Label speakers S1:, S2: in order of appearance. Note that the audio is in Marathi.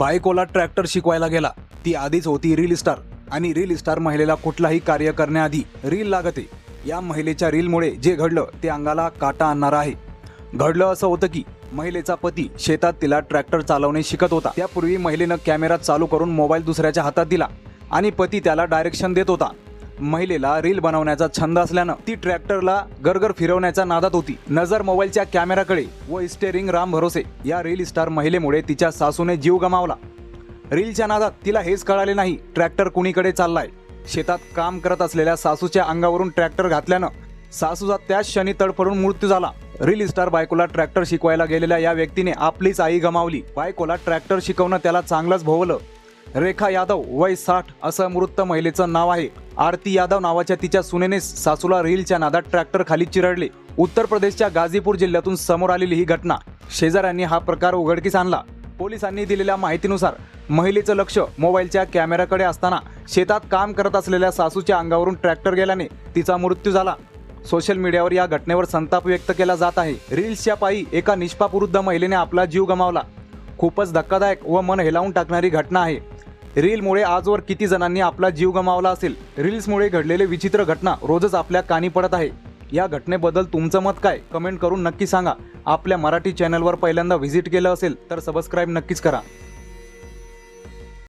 S1: बायकोला ट्रॅक्टर शिकवायला गेला. ती आधीच होती रील स्टार आणि रील स्टार महिलेला कुठलाही कार्य करण्याआधी रील लागते. या महिलेच्या रीलमुळे जे घडलं ते अंगाला काटा आणणारं आहे. घडलं असं होतं की महिलेचा पती शेतात तिला ट्रॅक्टर चालवणे शिकत होता. त्यापूर्वी महिलेनं कॅमेरा चालू करून मोबाईल दुसऱ्याच्या हातात दिला आणि पती त्याला डायरेक्शन देत होता. महिलेला रील बनवण्याचा छंद असल्यानं ती ट्रॅक्टरला गरगर फिरवण्याच्या नादात होती. नजर मोबाईलच्या कॅमेराकडे व स्टेअरिंग राम भरोसे. या रील स्टार महिलेमुळे तिच्या सासूने जीव गमावला. रीलच्या नादात तिला हेच कळाले नाही ट्रॅक्टर कुणीकडे चाललाय. शेतात काम करत असलेल्या सासूच्या अंगावरून ट्रॅक्टर घातल्यानं सासूचा त्याच क्षणी तडफडून मृत्यू झाला. रील स्टार बायकोला ट्रॅक्टर शिकवायला गेलेल्या या व्यक्तीने आपलीच आई गमावली. बायकोला ट्रॅक्टर शिकवणं त्याला चांगलंच भोवलं. रेखा यादव वय 60 असं मृत महिलेचं नाव आहे. आरती यादव नावाच्या तिच्या सुनेने सासूला रीलच्या नादात ट्रॅक्टर खाली चिरडले. उत्तर प्रदेशच्या गाझीपूर जिल्ह्यातून समोर आलेली ही घटना. शेजाऱ्यांनी हा प्रकार उघडकीस आणला. पोलिसांनी दिलेल्या माहितीनुसार महिलेचं लक्ष मोबाईलच्या कॅमेराकडे असताना शेतात काम करत असलेल्या सासूच्या अंगावरून ट्रॅक्टर गेल्याने तिचा मृत्यू झाला. सोशल मीडियावर या घटनेवर संताप व्यक्त केला जात आहे. रील्सच्या पायी एका निष्पापवृद्ध महिलेने आपला जीव गमावला. खूपच धक्कादायक व मन हेलावून टाकणारी घटना आहे. रीलमुळे आजवर किती जणांनी आपला जीव गमावला असेल. रील्समुळे घडलेले विचित्र घटना रोजच आपल्या कानी पडत आहे. या घटनेबद्दल तुमचं मत काय कमेंट करून नक्की सांगा. आपल्या मराठी चॅनलवर पहिल्यांदा व्हिजिट केलं असेल तर सबस्क्राईब नक्कीच करा.